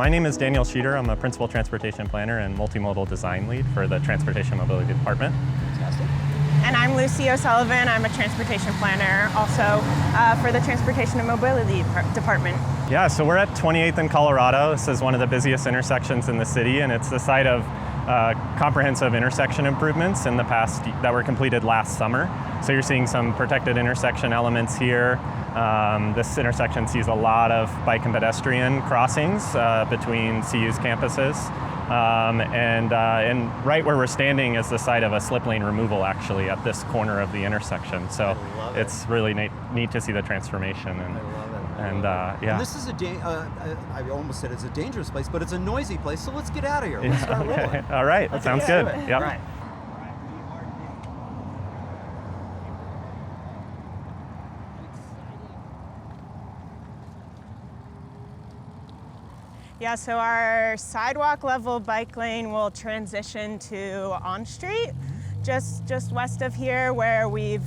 My name is Daniel Sheeter. I'm a Principal Transportation Planner and Multimodal Design Lead for the Transportation Mobility Department. Fantastic. And I'm Lucy O'Sullivan. I'm a Transportation Planner also for the Transportation and Mobility Department. Yeah, so we're at 28th and Colorado. This is one of the busiest intersections in the city, and it's the site of comprehensive intersection improvements in the past that were completed last summer. So you're seeing some protected intersection elements here. This intersection sees a lot of bike and pedestrian crossings between CU's campuses. And right where we're standing is the site of a slip lane removal, actually, at this corner of the intersection. So it's really neat to see the transformation. And, yeah. And this is I almost said it's a dangerous place, but it's a noisy place, so let's get out of here. Let's start rolling. All right, that sounds good. Yep. All right. Yeah, so our sidewalk level bike lane will transition to On Street, just west of here, where we've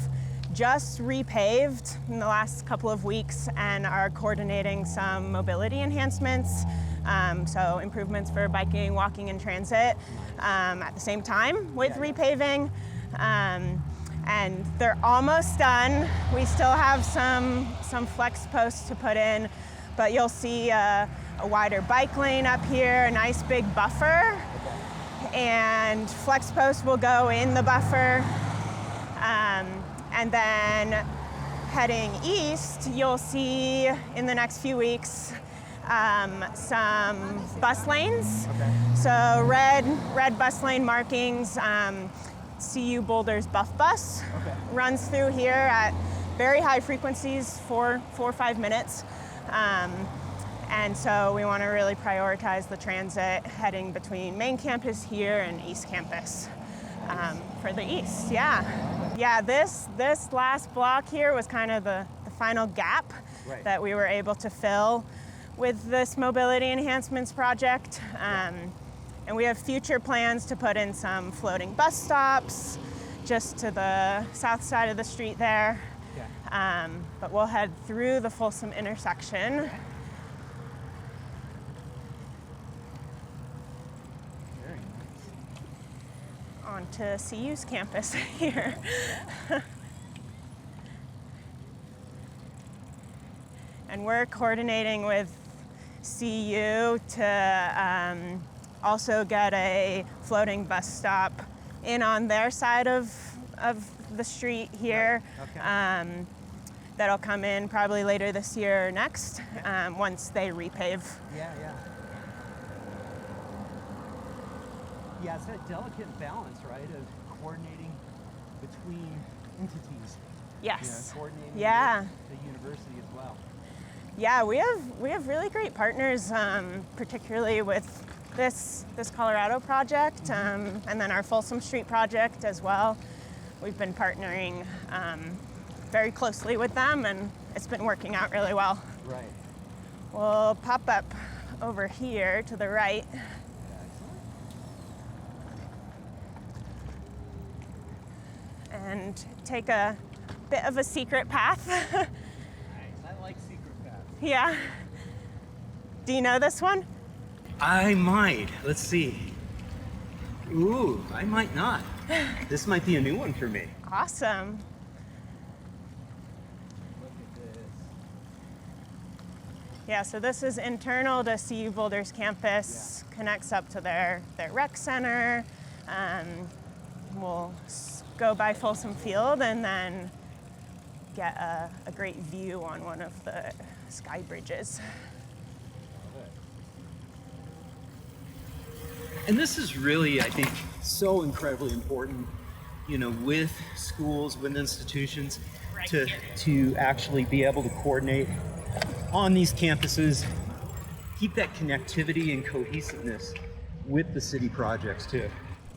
just repaved in the last couple of weeks and are coordinating some mobility enhancements, so improvements for biking, walking, and transit at the same time with repaving. And they're almost done. We still have some flex posts to put in, but you'll see a wider bike lane up here, a nice big buffer, and flex posts will go in the buffer. And then heading east, you'll see in the next few weeks some bus lanes. Okay. So red bus lane markings. CU Boulder's Buff Bus runs through here at very high frequencies, 4 or 5 minutes. And so we want to really prioritize the transit heading between main campus here and East Campus for the east. Yeah, this last block here was kind of the final gap that we were able to fill with this mobility enhancements project. And we have future plans to put in some floating bus stops just to the south side of the street there. But we'll head through the Folsom intersection. Onto CU's campus here. And we're coordinating with CU to also get a floating bus stop in on their side of the street here. That'll come in probably later this year or next, once they repave. Yeah, it's that delicate balance, right, of coordinating between entities. Yes. Coordinating with the university as well. Yeah, we have really great partners, particularly with this Colorado project, and then our Folsom Street project as well. We've been partnering very closely with them, and it's been working out really well. Right. We'll pop up over here to the right. And take a bit of a secret path. Nice. I like secret paths. Yeah. Do you know this one? I might. Let's see. Ooh, I might not. This might be a new one for me. Awesome. Look at this. Yeah, so this is internal to CU Boulder's campus, connects up to their rec center. We'll go by Folsom Field and then get a great view on one of the sky bridges. And this is really, I think, so incredibly important, with schools, with institutions, to actually be able to coordinate on these campuses, keep that connectivity and cohesiveness with the city projects too.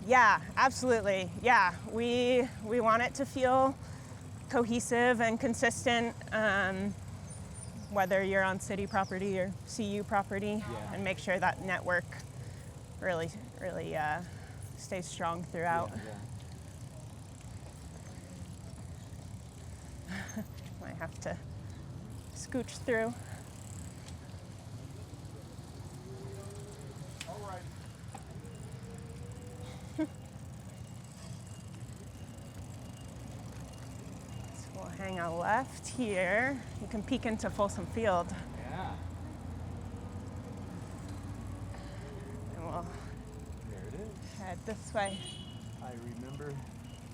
Yeah, absolutely. Yeah, we want it to feel cohesive and consistent, whether you're on city property or CU property, and make sure that network really stays strong throughout. Might have to scooch through. Taking a left here, you can peek into Folsom Field. Yeah. And we'll There it is. head this way. I remember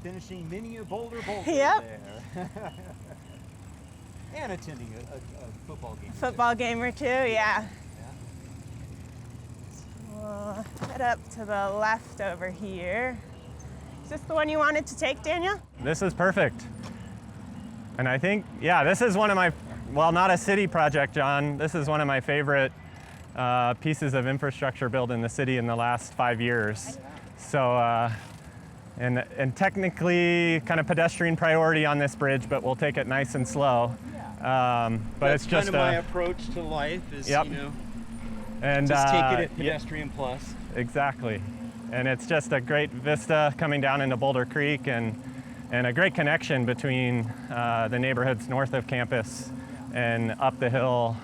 finishing many a Boulder Yep. there. And attending a football game. Football game or two, yeah. Yeah. We'll head up to the left over here. Is this the one you wanted to take, Daniel? This is perfect. And I think, yeah, this is one of my, well, not a city project, John. This is one of my favorite pieces of infrastructure built in the city in the last 5 years. So, and technically kind of pedestrian priority on this bridge, but we'll take it nice and slow. But That's it's just kind of my approach to life is, Yep. you know, and just take it at yeah, pedestrian plus. exactly. And it's just a great vista coming down into Boulder Creek and a great connection between the neighborhoods north of campus and up the hill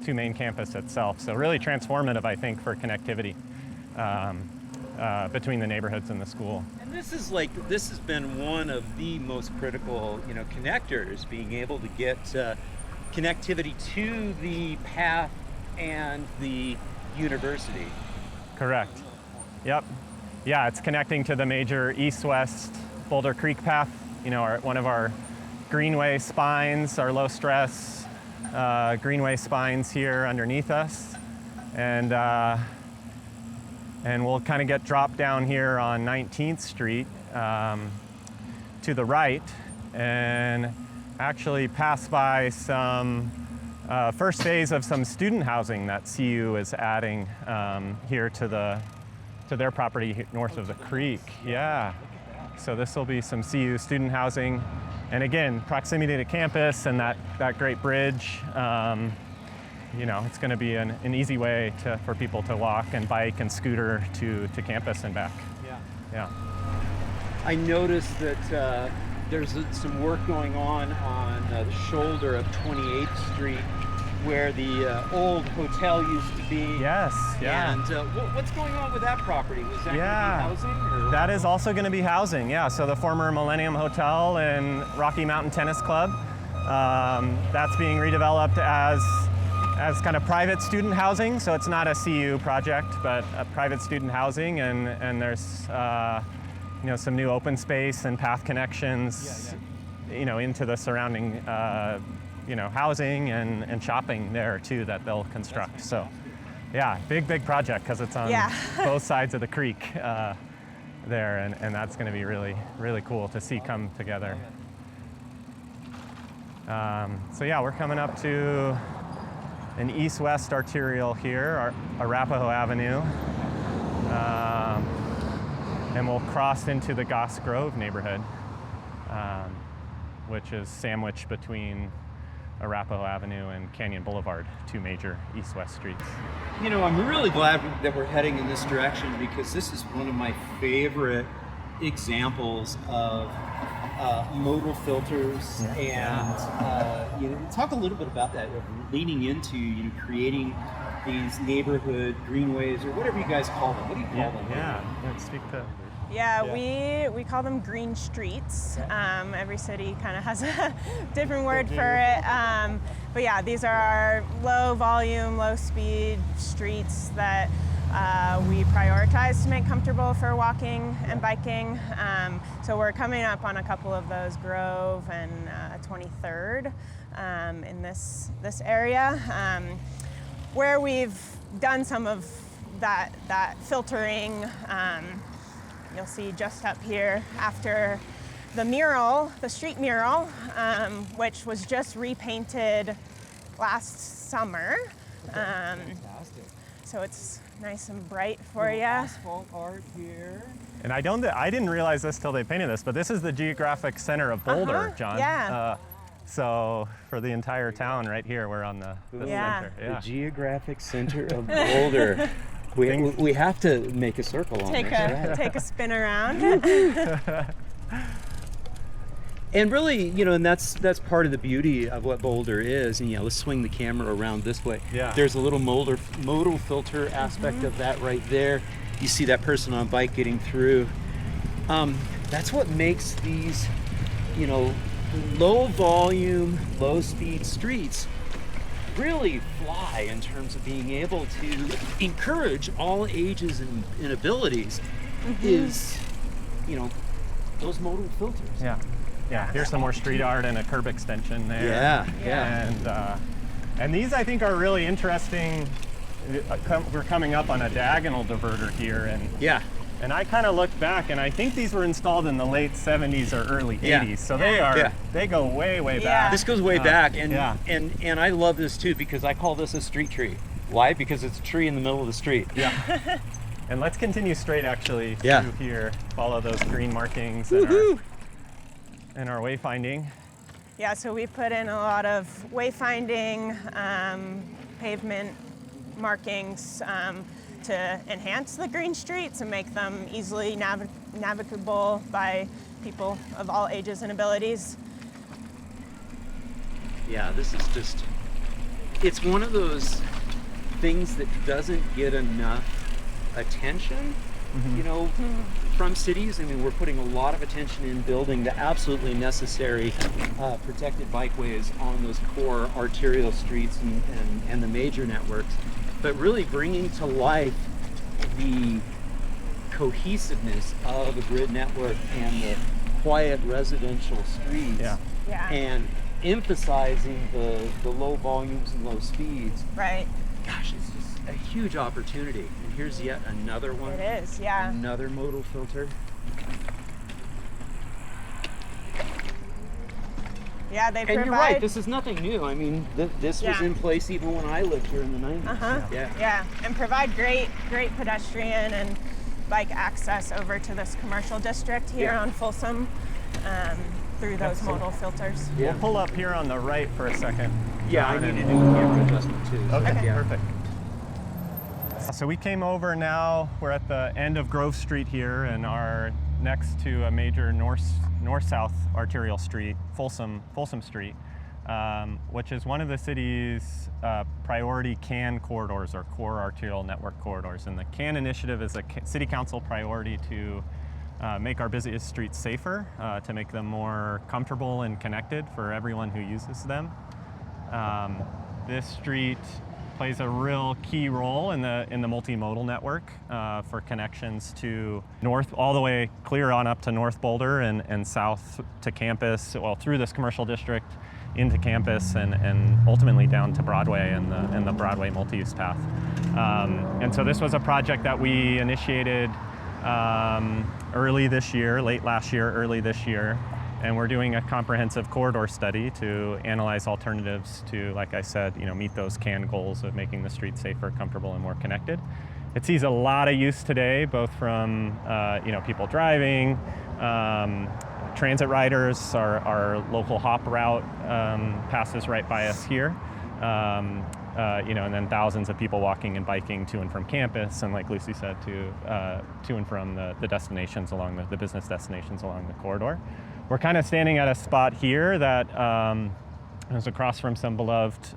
to main campus itself. So really transformative, I think, for connectivity between the neighborhoods and the school. And this has been one of the most critical, you know, connectors, being able to get connectivity to the path and the university. Correct. Yep. Yeah, it's connecting to the major east-west Boulder Creek path, you know, one of our greenway spines, our low stress greenway spines here underneath us. And we'll kind of get dropped down here on 19th Street to the right and actually pass by some first phase of some student housing that CU is adding here to their property north of the creek. Yeah. So this will be some CU student housing. And again, proximity to campus and that great bridge. You know, it's going to be an easy way for people to walk and bike and scooter to campus and back. Yeah. Yeah. I noticed that there's some work going on the shoulder of 28th Street where the old hotel used to be. Yes. Yeah. And what's going on with that property? Was that Yeah. going to be housing? Or? That is also going to be housing. Yeah. So the former Millennium Hotel and Rocky Mountain Tennis Club, that's being redeveloped as kind of private student housing. So it's not a CU project, but a private student housing, and there's you know, some new open space and path connections, you know, into the surrounding you know, housing and shopping there too that they'll construct. So yeah, big project because it's on both sides of the creek there, and that's going to be really cool to see come together. So yeah, we're coming up to an east-west arterial here, Arapahoe Avenue, and we'll cross into the Goss Grove neighborhood, which is sandwiched between Arapahoe Avenue and Canyon Boulevard, two major east-west streets. You know, I'm really glad that we're heading in this direction because this is one of my favorite examples of modal filters, and you know, talk a little bit about that, leading into, you know, creating these neighborhood greenways or whatever you guys call them. What do you call them? Yeah, let's speak to. Yeah, we call them green streets. Every city kind of has a different word for it. But yeah, these are our low volume, low speed streets that we prioritize to make comfortable for walking and biking. So we're coming up on a couple of those, Grove and 23rd in this area, where we've done some of that filtering. You'll see just up here after the mural, the street mural, which was just repainted last summer. Fantastic. So it's nice and bright for you. Asphalt art here. And I didn't realize this till they painted this, but this is the geographic center of Boulder, John. Yeah. So for the entire town right here, we're on the center. The geographic center of Boulder. We have to make a circle on this. Take a spin around. And really, you know, and that's part of the beauty of what Boulder is. And, you know, let's swing the camera around this way. Yeah. There's a little modal filter aspect of that right there. You see that person on a bike getting through. That's what makes these, you know, low volume, low speed streets really fly in terms of being able to encourage all ages and abilities is, you know, those modal filters. Yeah. Yeah, here's some more street art and a curb extension there. Yeah. And these I think are really interesting. We're coming up on a diagonal diverter here, and I kind of looked back, and I think these were installed in the late 70s or early 80s. So they go way back. This goes way back, and I love this too because I call this a street tree. Why? Because it's a tree in the middle of the street. Yeah. And let's continue straight actually through here. Follow those green markings and our wayfinding. Yeah, so we put in a lot of wayfinding, pavement markings to enhance the green streets and make them easily navigable by people of all ages and abilities. Yeah, this is just, it's one of those things that doesn't get enough attention, you know, from cities. I mean, we're putting a lot of attention in building the absolutely necessary protected bikeways on those core arterial streets and the major networks, but really bringing to life the cohesiveness of a grid network and the quiet residential streets, and emphasizing the low volumes and low speeds. Right. Gosh, it's just a huge opportunity. And here's yet another one. It is, yeah. Another modal filter. Yeah, they provide. And you're right, this is nothing new. I mean, this was in place even when I lived here in the 90s. Yeah, and provide great pedestrian and bike access over to this commercial district here on Folsom through those modal filters. We'll pull up here on the right for a second. Yeah, I need to do a camera adjustment too. Okay, perfect. So we came over now, we're at the end of Grove Street here and are next to a major north-south arterial street, Folsom Street, which is one of the city's priority CAN corridors, or core arterial network corridors. And the CAN initiative is a city council priority to make our busiest streets safer, to make them more comfortable and connected for everyone who uses them. This street plays a real key role in the multimodal network for connections to north, all the way clear on up to North Boulder and south to campus, well, through this commercial district into campus and ultimately down to Broadway and the Broadway multi-use path. And so this was a project that we initiated early this year, late last year, early this year. And we're doing a comprehensive corridor study to analyze alternatives to, like I said, meet those CAN goals of making the streets safer, comfortable, and more connected. It sees a lot of use today, both from people driving, transit riders. Our local hop route passes right by us here. And then thousands of people walking and biking to and from campus, and like Lucy said, to and from the destinations along the business destinations along the corridor. We're kind of standing at a spot here that is across from some beloved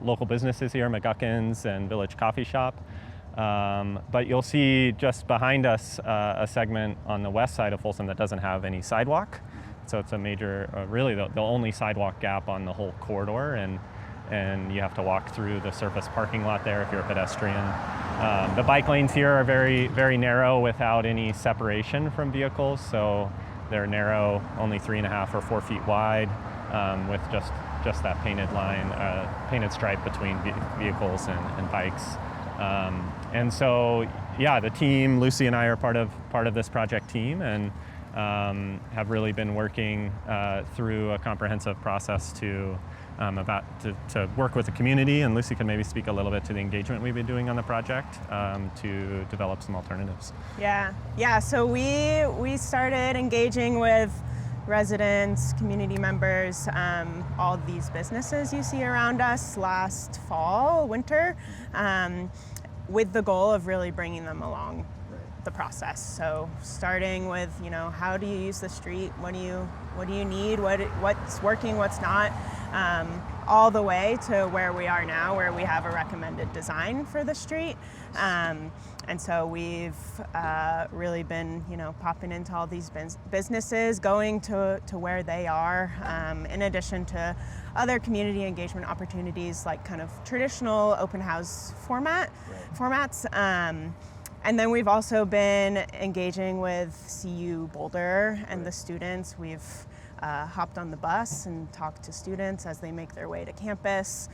local businesses here, McGuckin's and Village Coffee Shop. But you'll see just behind us a segment on the west side of Folsom that doesn't have any sidewalk. So it's a major, really the only sidewalk gap on the whole corridor, and you have to walk through the surface parking lot there if you're a pedestrian. The bike lanes here are very, very narrow without any separation from vehicles. So they're narrow, only 3.5 or 4 feet wide, with just that painted line, painted stripe between vehicles and bikes. And so, the team, Lucy and I are part of this project team, and have really been working through a comprehensive process to work with the community, and Lucy can maybe speak a little bit to the engagement we've been doing on the project to develop some alternatives. Yeah. So we started engaging with residents, community members, all these businesses you see around us last winter, with the goal of really bringing them along the process. So starting with, how do you use the street? What do you need? What's working? What's not? all the way to where we are now, where we have a recommended design for the street. And so we've really been, popping into all these businesses, going to where they are, in addition to other community engagement opportunities like kind of traditional open house formats. And then we've also been engaging with CU Boulder and the students. We've hopped on the bus and talked to students as they make their way to campus.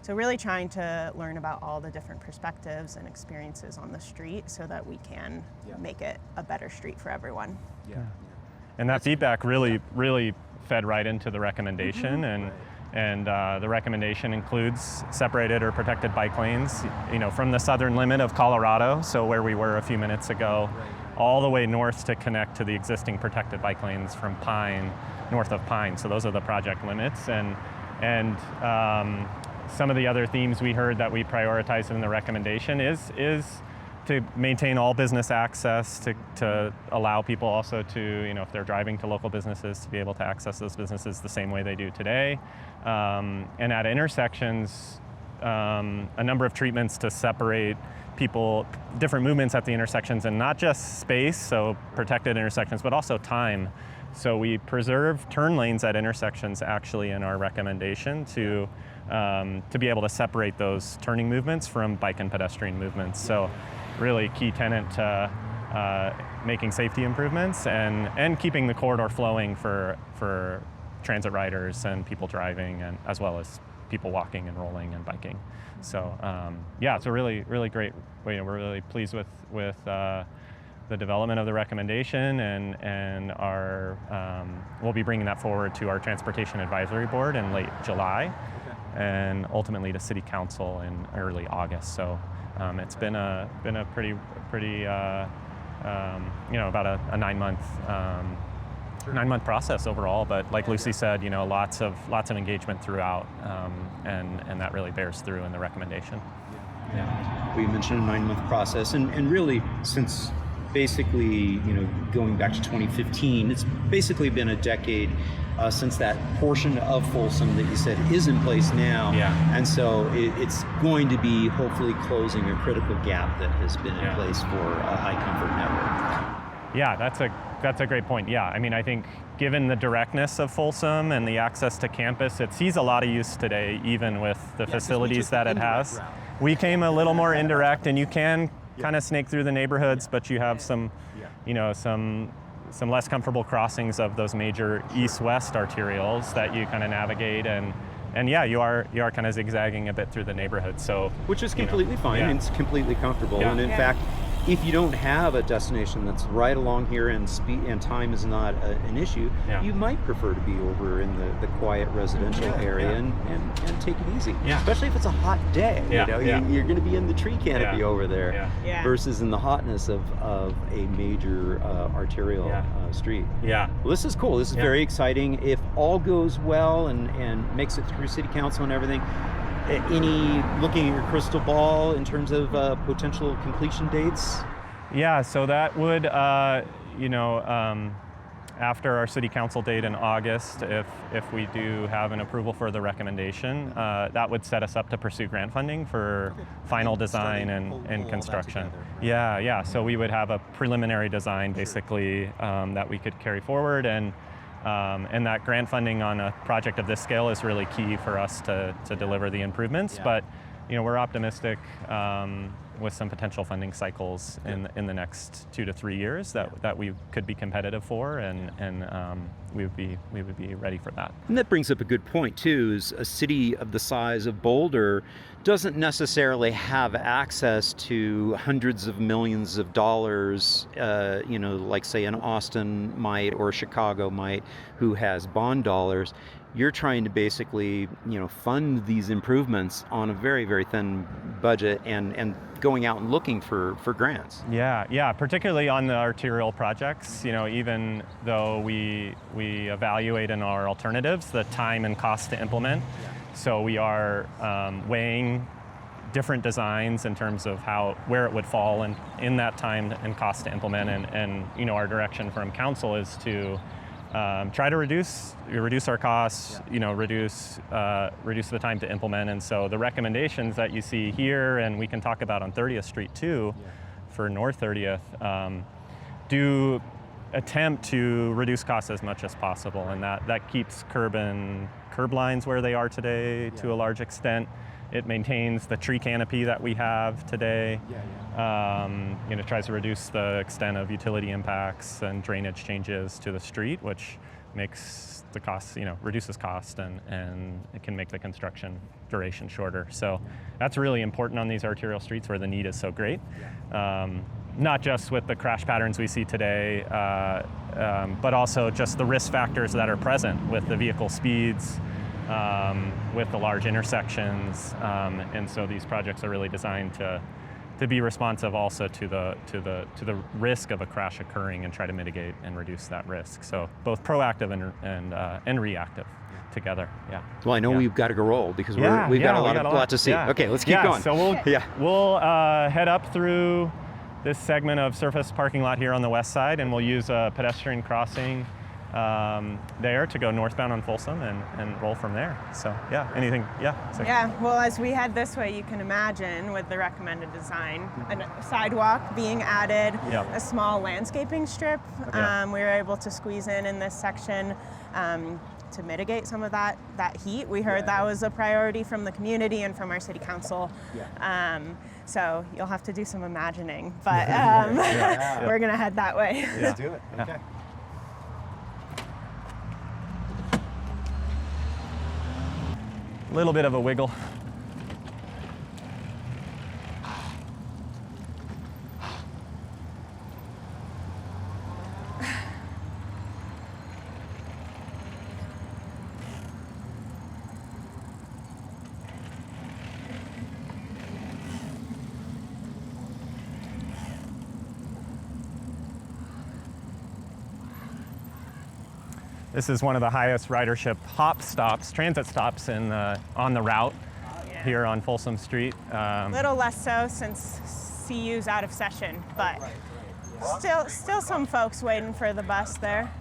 So really trying to learn about all the different perspectives and experiences on the street so that we can make it a better street for everyone. And that feedback really fed right into the recommendation, and the recommendation includes separated or protected bike lanes, from the southern limit of Colorado, so where we were a few minutes ago, all the way north to connect to the existing protected bike lanes from north of Pine. So those are the project limits, and some of the other themes we heard that we prioritized in the recommendation is to maintain all business access, to allow people also to, if they're driving to local businesses, to be able to access those businesses the same way they do today. And at intersections, a number of treatments to separate people, different movements at the intersections, and not just space, so protected intersections, but also time. So we preserve turn lanes at intersections actually in our recommendation to be able to separate those turning movements from bike and pedestrian movements. So really key tenet to making safety improvements and keeping the corridor flowing for transit riders and people driving, and as well as people walking and rolling and biking. So it's a really great way. We're really pleased with the development of the recommendation, and we'll be bringing that forward to our Transportation Advisory Board in late July, and ultimately to City Council in early August. So it's been a pretty about a 9-month process overall, but like Lucy said, lots of engagement throughout, and that really bears through in the recommendation. We mentioned a 9-month process, and really since basically, going back to 2015, it's basically been a decade since that portion of Folsom that you said is in place now. And so it's going to be hopefully closing a critical gap that has been in place for a high comfort network. Yeah, that's a great point. Yeah, I mean, I think given the directness of Folsom and the access to campus, it sees a lot of use today, even with the facilities that it has. We came a little more indirect, and you can kind of snake through the neighborhoods, but you have some less comfortable crossings of those major east-west arterials that you kind of navigate, and you are kind of zigzagging a bit through the neighborhood. So which is completely fine. It's completely comfortable, and in fact, if you don't have a destination that's right along here and speed and time is not an issue, you might prefer to be over in the quiet residential area and take it easy. Especially if it's a hot day. You're going to be in the tree canopy over there versus in the hotness of a major arterial street. Well, this is cool. This is very exciting. If all goes well and makes it through City Council and everything, any looking at your crystal ball in terms of potential completion dates? So that would, after our City Council date in August, if we do have an approval for the recommendation, that would set us up to pursue grant funding for final design and construction. So we would have a preliminary design basically that we could carry forward, and that grant funding on a project of this scale is really key for us to deliver the improvements. But we're optimistic with some potential funding cycles in the next 2 to 3 years that we could be competitive for, and we would be ready for that. And that brings up a good point too. Is a city of the size of Boulder doesn't necessarily have access to hundreds of millions of dollars, like say an Austin might or Chicago might, who has bond dollars. You're trying to basically, fund these improvements on a very, very thin budget and going out and looking for grants. Particularly on the arterial projects. Even though we evaluate in our alternatives the time and cost to implement. So we are weighing different designs in terms of where it would fall in that time and cost to implement, and our direction from council is to try to reduce our costs, reduce the time to implement. And so the recommendations that you see here, and we can talk about on 30th Street too, for North 30th, do attempt to reduce costs as much as possible, and that keeps curb lines where they are today to a large extent. It maintains the tree canopy that we have today. Tries to reduce the extent of utility impacts and drainage changes to the street, which makes the cost, reduces cost, and it can make the construction duration shorter. So that's really important on these arterial streets where the need is so great. Not just with the crash patterns we see today, but also just the risk factors that are present with the vehicle speeds, with the large intersections, and so these projects are really designed to be responsive also to the risk of a crash occurring and try to mitigate and reduce that risk. So both proactive and reactive together. Yeah. Well, I know we've got to go roll because we've got a lot to see. Yeah. Okay, let's keep going. So we'll head up through this segment of surface parking lot here on the west side, and we'll use a pedestrian crossing there to go northbound on Folsom and roll from there. So anything? Well, as we head this way, you can imagine with the recommended design, a sidewalk being added, a small landscaping strip. We were able to squeeze in this section to mitigate some of that heat. We heard that was a priority from the community and from our city council. So you'll have to do some imagining, but we're gonna head that way. Let's do it. Okay. A little bit of a wiggle. This is one of the highest ridership transit stops on the route here on Folsom Street. A little less so since CU's out of session, but still some folks waiting for the bus there.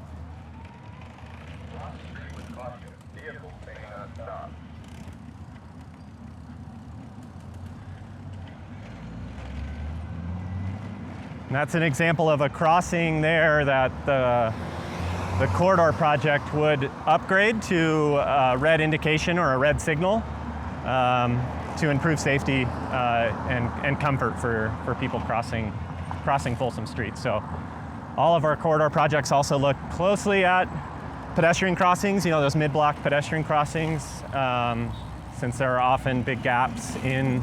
And that's an example of a crossing there that the corridor project would upgrade to a red indication or a red signal to improve safety and comfort for people crossing Folsom Street. So all of our corridor projects also look closely at pedestrian crossings, those mid-block pedestrian crossings, since there are often big gaps in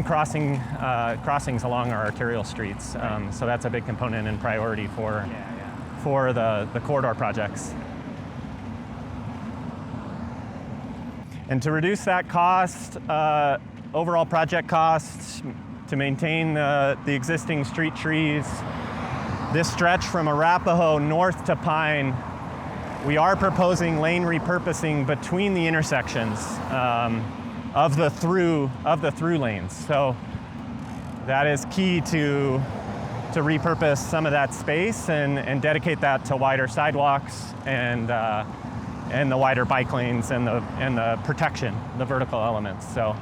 crossings along our arterial streets. So that's a big component and priority for the corridor projects. And to reduce that cost, overall project costs, to maintain the existing street trees, this stretch from Arapahoe north to Pine, we are proposing lane repurposing between the intersections of the through lanes. So that is key to repurpose some of that space and dedicate that to wider sidewalks and the wider bike lanes and the protection, the vertical elements. So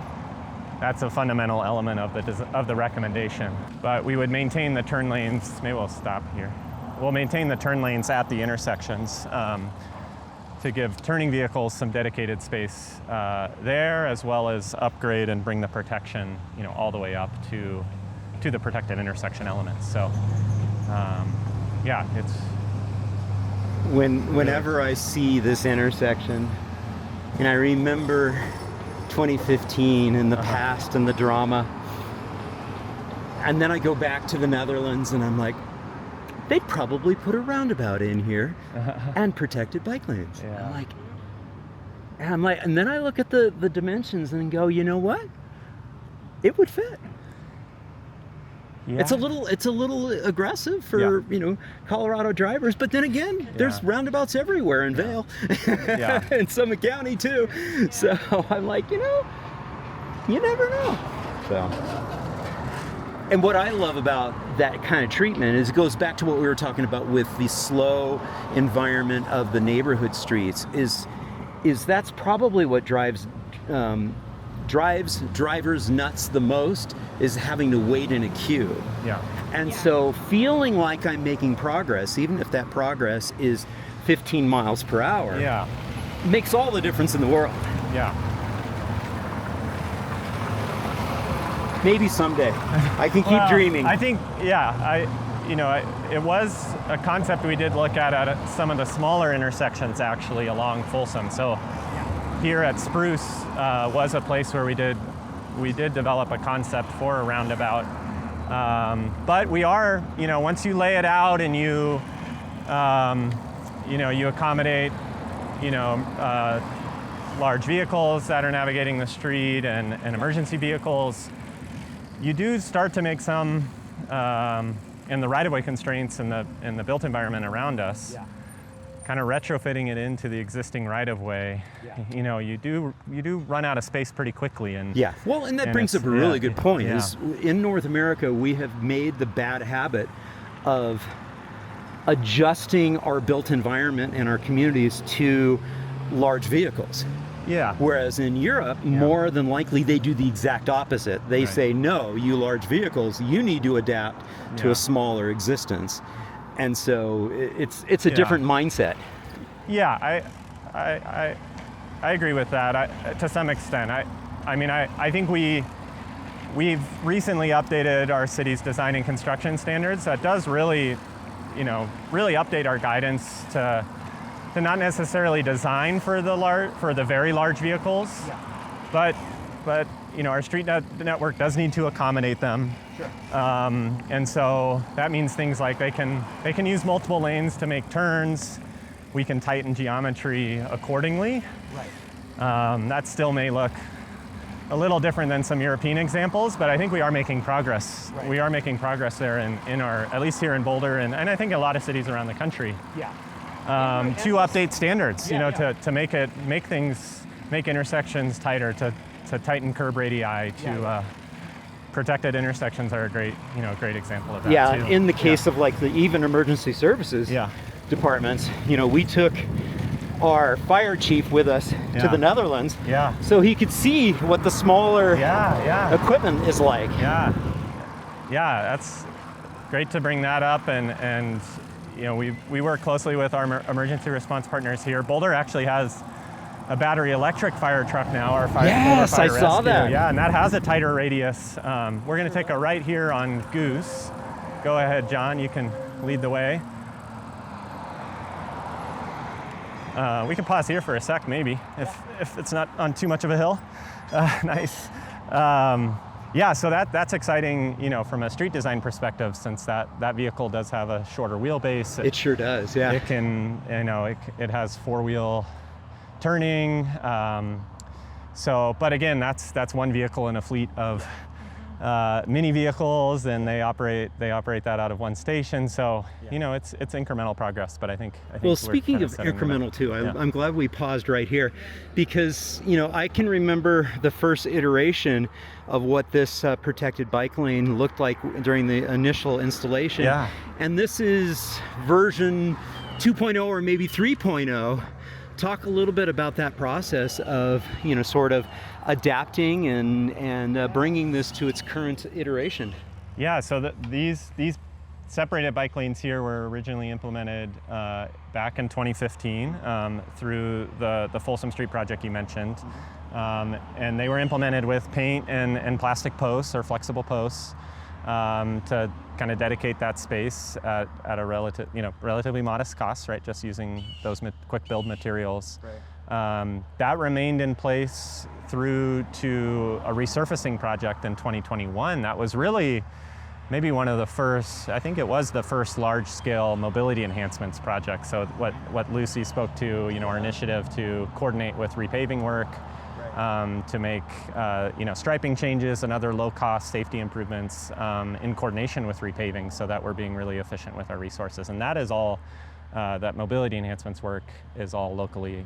that's a fundamental element of the recommendation. But we would maintain the turn lanes. Maybe we'll stop here. We'll maintain the turn lanes at the intersections to give turning vehicles some dedicated space there, as well as upgrade and bring the protection, all the way up to the protected intersection elements. So, it's. Whenever I see this intersection, and I remember 2015 and the past and the drama, and then I go back to the Netherlands and I'm like, they'd probably put a roundabout in here and protected bike lanes. Yeah. And then I look at the dimensions and go, you know what? It would fit. Yeah. It's a little aggressive for Colorado drivers, but then again, there's roundabouts everywhere in Vail, and Summit County too. So I'm like, you never know. So And what I love about that kind of treatment is it goes back to what we were talking about with the slow environment of the neighborhood streets. Is that's probably what drives drivers nuts the most, is having to wait in a queue. Yeah. And so feeling like I'm making progress, even if that progress is 15 miles per hour, Yeah. makes all the difference in the world. Yeah. Maybe someday. I can keep dreaming. I think, yeah, it was a concept we did look at some of the smaller intersections actually along Folsom. So here at Spruce was a place where we did develop a concept for a roundabout. But we are, once you lay it out and you accommodate, large vehicles that are navigating the street and emergency vehicles, you do start to make some, in the right-of-way constraints and the built environment around us, kind of retrofitting it into the existing right-of-way. You do run out of space pretty quickly. And well, and that brings up a really good point. Is in North America, we have made the bad habit of adjusting our built environment and our communities to large vehicles. Whereas in Europe, more than likely they do the exact opposite. They say, no, you large vehicles, you need to adapt to a smaller existence. And so it's a different mindset. Yeah, I agree with that to some extent. I think we've recently updated our city's design and construction standards. That does really update our guidance to not necessarily design for the very large vehicles, but our street network does need to accommodate them. And so that means things like they can use multiple lanes to make turns. We can tighten geometry accordingly. That still may look a little different than some European examples, but I think we are making progress. We are making progress there in our, at least here in Boulder, and I think a lot of cities around the country. To update standards, to make intersections tighter, to tighten curb radii, to protected intersections are a great example of that too. In the case of like the even emergency services departments, we took our fire chief with us to the Netherlands, so he could see what the smaller equipment is like. That's great to bring that up, and we work closely with our emergency response partners here. Boulder actually has a battery electric fire truck now, our Boulder Fire I saw Rescue. that. Yeah, and that has a tighter radius. We're going to take a right here on Goose. Go ahead, John, you can lead the way. We can pause here for a sec, maybe, if it's not on too much of a hill. Nice. So that's exciting, from a street design perspective, since that vehicle does have a shorter wheelbase. It sure does, yeah. It can, it has four-wheel turning. But again, that's one vehicle in a fleet of mini vehicles, and they operate that out of one station. So it's incremental progress, but I think well, speaking of incremental too, I'm glad we paused right here, because I can remember the first iteration of what this protected bike lane looked like during the initial installation. And this is version 2.0 or maybe 3.0. Talk a little bit about that process of sort of adapting and bringing this to its current iteration. So these separated bike lanes here were originally implemented back in 2015 through the Folsom Street project you mentioned, and they were implemented with paint and plastic posts or flexible posts to kind of dedicate that space at a relatively modest cost, right? Just using those quick build materials. That remained in place through to a resurfacing project in 2021. That was really maybe one of the first, I think it was the first large-scale mobility enhancements project. So what Lucy spoke to, our initiative to coordinate with repaving work, to make striping changes and other low-cost safety improvements in coordination with repaving, so that we're being really efficient with our resources. And that is all that mobility enhancements work is all locally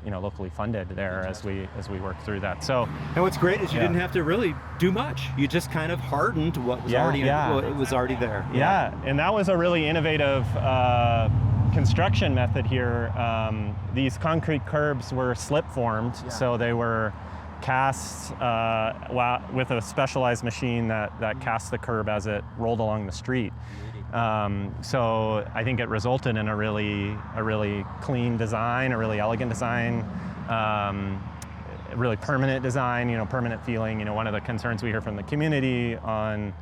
funded there as we work through that. So, and what's great is you Yeah. didn't have to really do much. You just kind of hardened what was it was already there. Yeah, and that was a really innovative construction method here. These concrete curbs were slip formed, so they were cast with a specialized machine that cast the curb as it rolled along the street. So I think it resulted in a really clean design, a really elegant design, a really permanent design, permanent feeling. One of the concerns we hear from the community on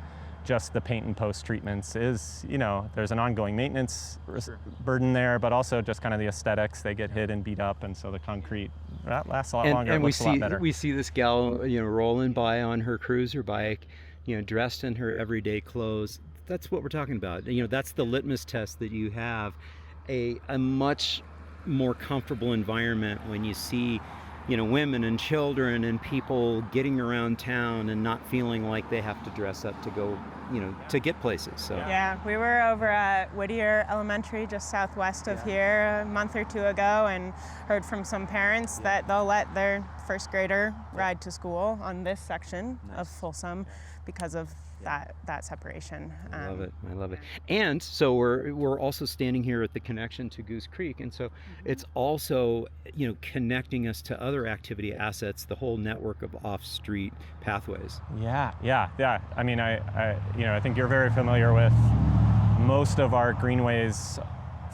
just the paint and post treatments is, there's an ongoing maintenance burden there, but also just kind of the aesthetics. They get hit and beat up, and so the concrete that lasts a lot longer. And it looks a lot better. we see this gal, rolling by on her cruiser bike, dressed in her everyday clothes. That's what we're talking about. That's the litmus test that you have a much more comfortable environment when you see, women and children and people getting around town and not feeling like they have to dress up to go, to get places. So yeah, we were over at Whittier Elementary, just southwest of here, a month or two ago, and heard from some parents that they'll let their first grader ride to school on this section of Folsom because of that separation. I love it. And so we're also standing here at the connection to Goose Creek, and so it's also connecting us to other activity assets, the whole network of off-street pathways. Yeah. I mean, I think you're very familiar with most of our greenways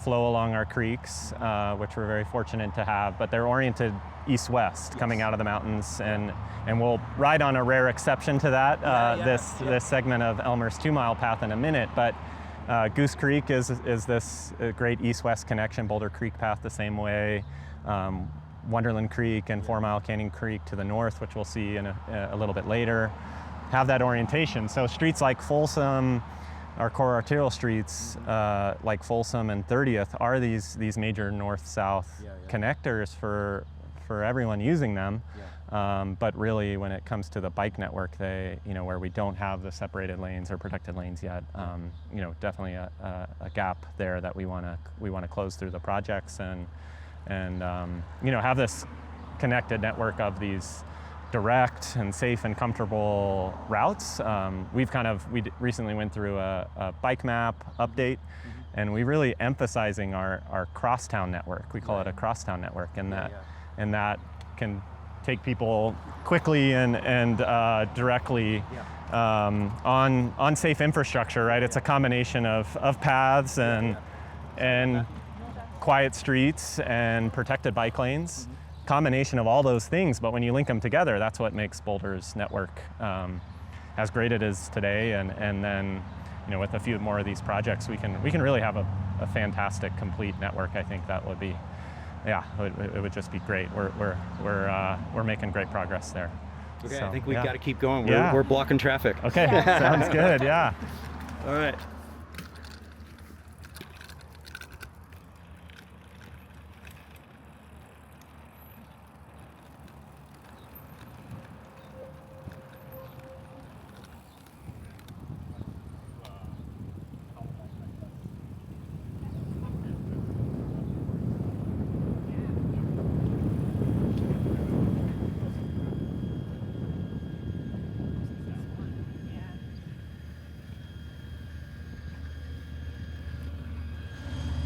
flow along our creeks, which we're very fortunate to have, but they're oriented east-west, coming out of the mountains, and we'll ride on a rare exception to that, this segment of Elmer's 2-mile path in a minute, but Goose Creek is this great east-west connection, Boulder Creek path the same way, Wonderland Creek and 4 Mile Canyon Creek to the north, which we'll see in a little bit later, have that orientation. So streets like Folsom, our core arterial streets like Folsom and 30th are these major north-south connectors for everyone using them. But really, when it comes to the bike network, they, where we don't have the separated lanes or protected lanes yet, definitely a gap there that we want to close through the projects and have this connected network of these direct and safe and comfortable routes. We recently went through a bike map update, and we really emphasizing our crosstown network. We call it a crosstown network, and that can take people quickly and directly on safe infrastructure. Right, it's a combination of paths and quiet streets and protected bike lanes. Combination of all those things, but when you link them together, that's what makes Boulder's network as great it is today. And then, with a few more of these projects, we can really have a fantastic, complete network. I think that would be, it would just be great. We're making great progress there. Okay, so, I think we've got to keep going. Yeah. We're blocking traffic. Okay, sounds good. Yeah. All right.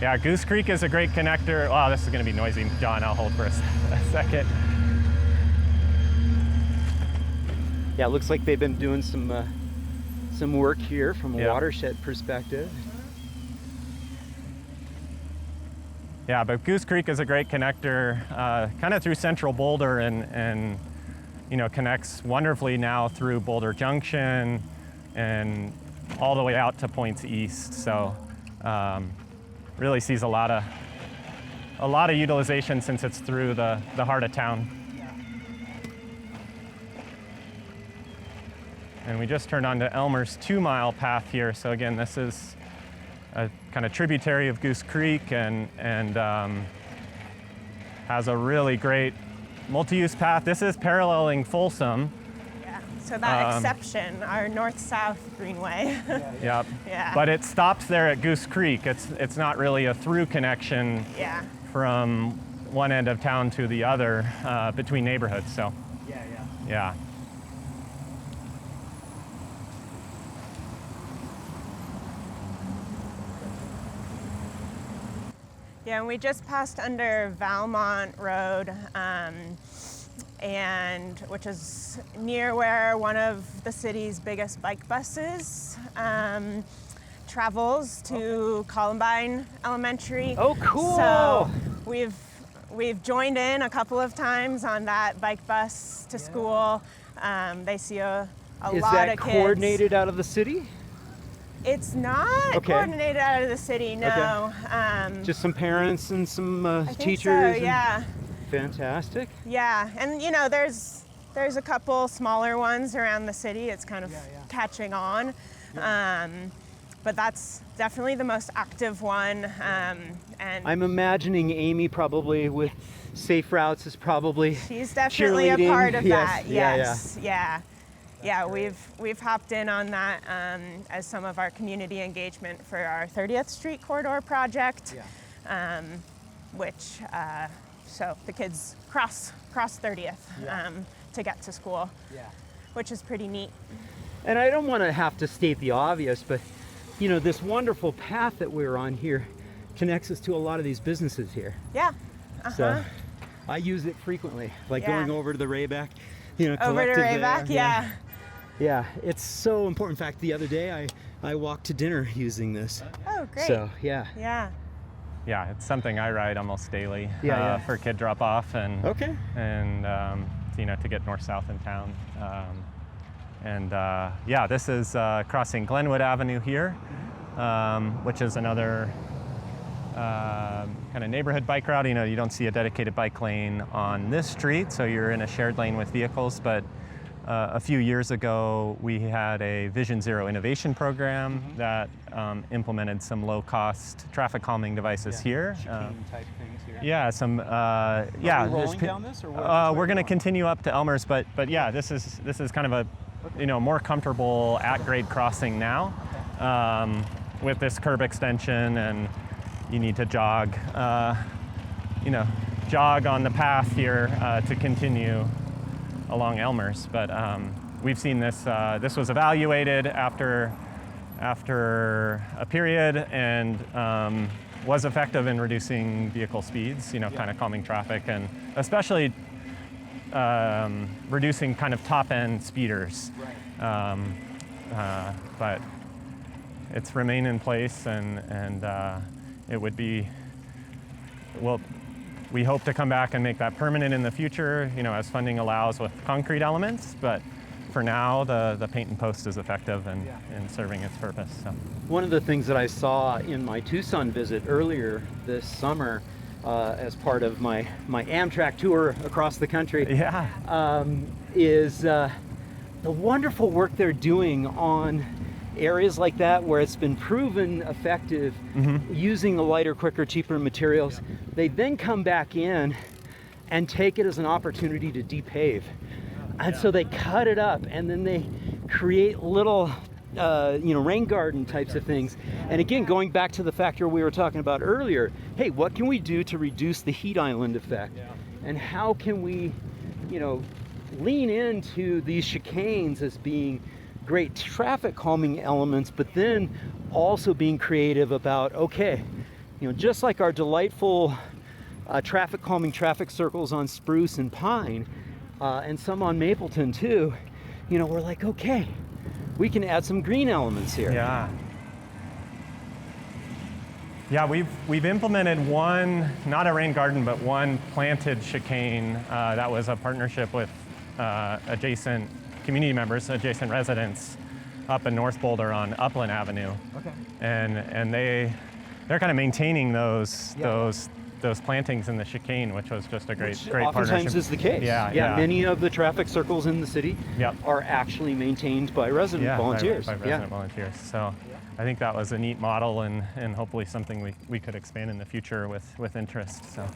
Yeah, Goose Creek is a great connector. Oh, this is going to be noisy, John. I'll hold for a second. Yeah, it looks like they've been doing some work here from a watershed perspective. Yeah, but Goose Creek is a great connector, kind of through central Boulder, and connects wonderfully now through Boulder Junction and all the way out to points east. So really sees a lot of utilization since it's through the heart of town. And we just turned onto Elmer's 2-mile path here. So again, this is a kind of tributary of Goose Creek and has a really great multi-use path. This is paralleling Folsom. So that exception, our north-south greenway. Yep. Yeah. But it stops there at Goose Creek. It's not really a through connection Yeah. from one end of town to the other between neighborhoods. So yeah. Yeah, and we just passed under Valmont Road, and which is near where one of the city's biggest bike buses travels to Columbine Elementary. Oh, cool. So we've joined in a couple of times on that bike bus to school. They see a lot of kids. Is that coordinated out of the city? It's not coordinated out of the city, no. Okay. Just some parents and some I think teachers. so, yeah. Fantastic. Yeah, and you know, there's a couple smaller ones around the city. It's kind of catching on, but that's definitely the most active one. And I'm imagining Amy probably with Safe Routes is probably she's definitely a cheerleading. part of Yes, that. Yes, yeah. We've hopped in on that as some of our community engagement for our 30th Street Corridor project, which so the kids cross 30th to get to school, which is pretty neat. And I don't want to have to state the obvious, but you know, this wonderful path that we're on here connects us to a lot of these businesses here. Yeah. So I use it frequently, like going over to the Rayback, you know, over to collective Rayback, there. Yeah, it's so important. In fact, the other day I walked to dinner using this. Oh, great. So, yeah. Yeah, it's something I ride almost daily for kid drop-off and you know, to get north-south in town. This is crossing Glenwood Avenue here, which is another kind of neighborhood bike route. You know, you don't see a dedicated bike lane on this street, so you're in a shared lane with vehicles, but a few years ago, we had a Vision Zero innovation program that implemented some low-cost traffic calming devices here. Chicane-type things here. Yeah, some. Are we rolling down this, or what? We're going to continue up to Elmer's, but yeah, this is kind of a more comfortable at-grade crossing now with this curb extension, and you need to jog on the path here to continue along Elmer's, but we've seen this. This was evaluated after a period and was effective in reducing vehicle speeds. You know, kind of calming traffic and especially reducing kind of top-end speeders. But it's remained in place, and it would be we hope to come back and make that permanent in the future, you know, as funding allows with concrete elements, but for now, the paint and post is effective in serving its purpose. So. One of the things that I saw in my Tucson visit earlier this summer as part of my Amtrak tour across the country is the wonderful work they're doing on areas like that where it's been proven effective using the lighter, quicker, cheaper materials. They then come back in and take it as an opportunity to depave. And so they cut it up and then they create little rain garden types of things. And again, going back to the factor we were talking about earlier, hey, what can we do to reduce the heat island effect? And how can we, lean into these chicanes as being great traffic calming elements, but then also being creative about, okay, just like our delightful traffic calming traffic circles on Spruce and Pine, and some on Mapleton too, we're like, okay, we can add some green elements here. Yeah, we've implemented one, not a rain garden, but one planted chicane that was a partnership with adjacent community members, adjacent residents up in North Boulder on Upland Avenue. Okay. And they're kind of maintaining those plantings in the chicane, which was just a great oftentimes partnership. Oftentimes is the case. Yeah. Many of the traffic circles in the city are actually maintained by resident volunteers. By resident volunteers. So I think that was a neat model and hopefully something we could expand in the future with interest. So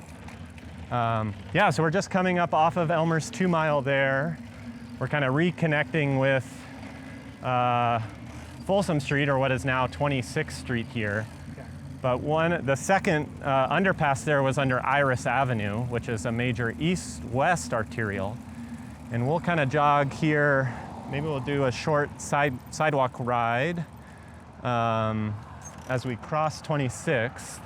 so we're just coming up off of Elmer's 2 Mile there. we're kind of reconnecting with Folsom Street, or what is now 26th Street here. But the second underpass there was under Iris Avenue, which is a major east-west arterial. And we'll kind of jog here. Maybe we'll do a short sidewalk ride as we cross 26th.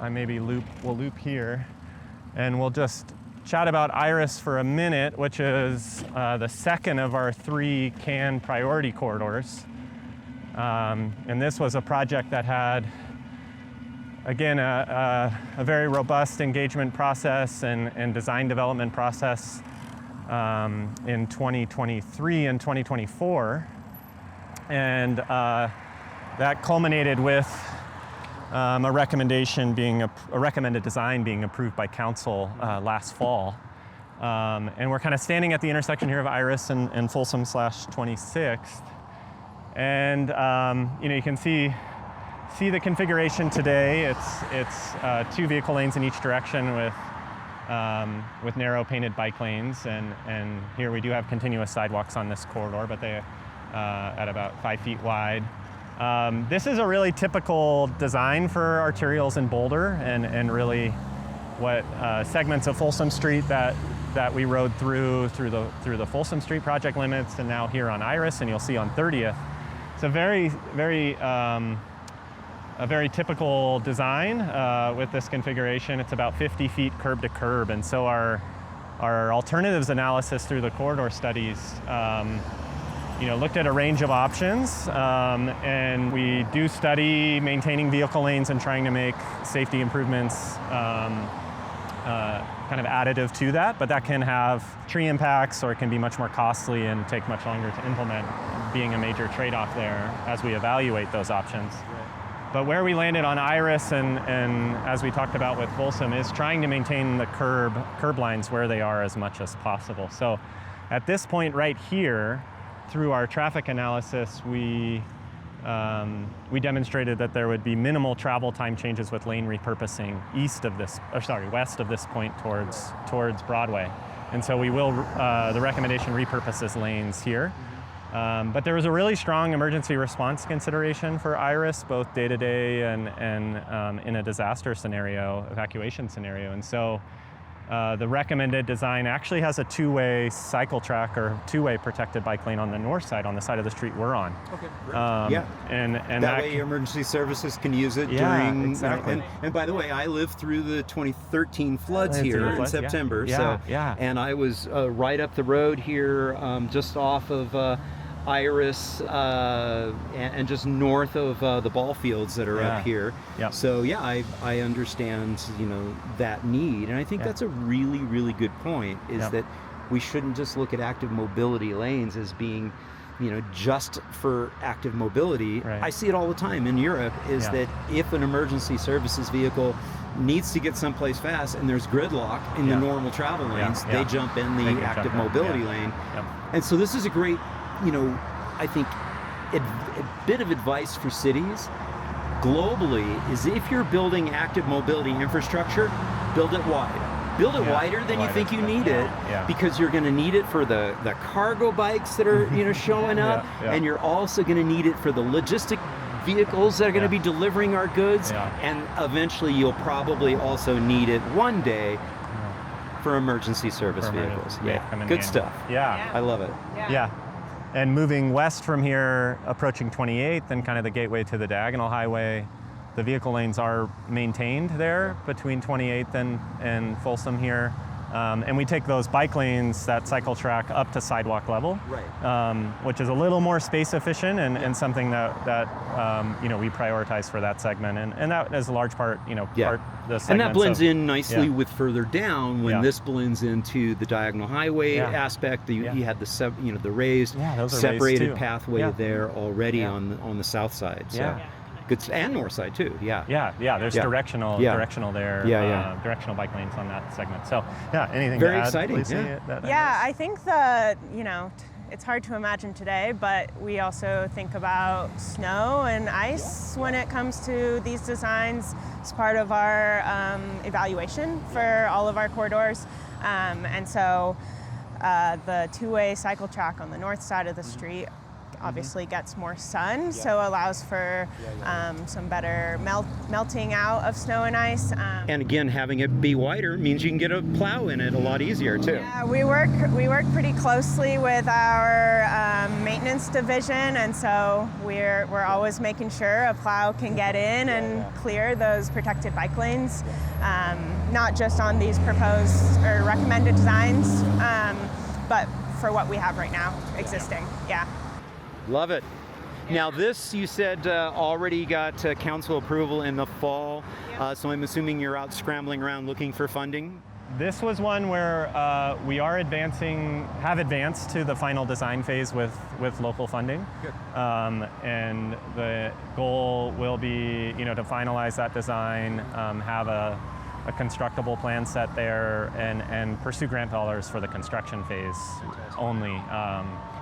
We'll loop here, and we'll just chat about Iris for a minute, which is the second of our 3 CAN priority corridors. And this was a project that had, again, a very robust engagement process and design development process in 2023 and 2024. And that culminated with a recommended design being approved by council last fall. And we're kind of standing at the intersection here of Iris and Folsom/26th. And you can see the configuration today. It's 2 vehicle lanes in each direction with narrow painted bike lanes, and here we do have continuous sidewalks on this corridor, but they at about 5 feet wide. This is a really typical design for arterials in Boulder, and really what segments of Folsom Street that we rode through the Folsom Street project limits, and now here on Iris, and you'll see on 30th. It's a very typical design with this configuration. It's about 50 feet curb to curb, and so our alternatives analysis through the corridor studies looked at a range of options, and we do study maintaining vehicle lanes and trying to make safety improvements kind of additive to that, but that can have tree impacts, or it can be much more costly and take much longer to implement, being a major trade-off there as we evaluate those options. Right. But where we landed on Iris, and as we talked about with Folsom, is trying to maintain the curb lines where they are as much as possible. So at this point right here, through our traffic analysis, we demonstrated that there would be minimal travel time changes with lane repurposing west of this point towards Broadway. And so we will, the recommendation repurposes lanes here. But there was a really strong emergency response consideration for Iris, both day-to-day and in a disaster scenario, evacuation scenario. And so the recommended design actually has a 2-way cycle track, or 2-way protected bike lane on the north side, on the side of the street we're on. Okay, great. And that way emergency services can use it during. Exactly. And by the way, I lived through the 2013 floods here in September. And I was right up the road here, just off of Iris, and just north of the ball fields that are up here. Yep. So I understand that need, and I think that's a really, really good point, is that we shouldn't just look at active mobility lanes as being just for active mobility. Right. I see it all the time in Europe, is that if an emergency services vehicle needs to get someplace fast and there's gridlock in the normal travel lanes, they jump in the active mobility lane. Yep. And so this is a great, I think a bit of advice for cities globally is, if you're building active mobility infrastructure, build it wide. Build it wider than you think you need it, because you're going to need it for the cargo bikes that are showing up, and you're also going to need it for the logistic vehicles that are going to be delivering our goods, and eventually you'll probably also need it one day for emergency service vehicles. Good stuff. I love it. And moving west from here, approaching 28th and kind of the gateway to the Diagonal Highway, the vehicle lanes are maintained there between 28th and Folsom here. And we take those bike lanes, that cycle track, up to sidewalk level, which is a little more space efficient and something that we prioritize for that segment. And that is a large part, the segments. And that blends in nicely with further down when this blends into the Diagonal Highway aspect. You had the raised, separated pathway there already on the south side. So. Good, and north side too. There's directional there. Directional bike lanes on that segment. So anything very to add, exciting. Lacey, I think it's hard to imagine today, but we also think about snow and ice when it comes to these designs as part of our evaluation for all of our corridors. And so The two-way cycle track on the north side of the street obviously gets more sun, so allows for some better melting out of snow and ice. And again, having it be wider means you can get a plow in it a lot easier too. Yeah, we work pretty closely with our maintenance division, and so we're always making sure a plow can get in and clear those protected bike lanes, not just on these proposed or recommended designs, but for what we have right now existing. Yeah. Love it. Now this, you said, already got council approval in the fall, so I'm assuming you're out scrambling around looking for funding? This was one where we are have advanced to the final design phase with local funding. Good. And the goal will be, to finalize that design, have a constructible plan set there, and pursue grant dollars for the construction phase only.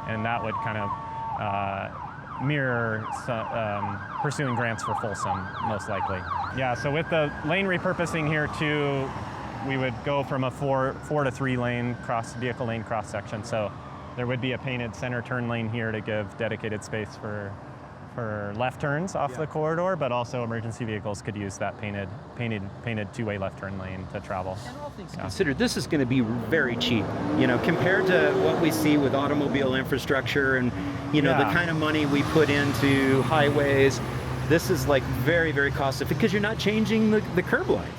And that would kind of mirror pursuing grants for Folsom, most likely. Yeah, so with the lane repurposing here too, we would go from a four to 3 lane vehicle lane cross section. So there would be a painted center turn lane here to give dedicated space for left turns off the corridor, but also emergency vehicles could use that painted 2-way left turn lane to travel. And all things considered, this is going to be very cheap, compared to what we see with automobile infrastructure and, the kind of money we put into highways. This is like very, very cost effective because you're not changing the curb lines.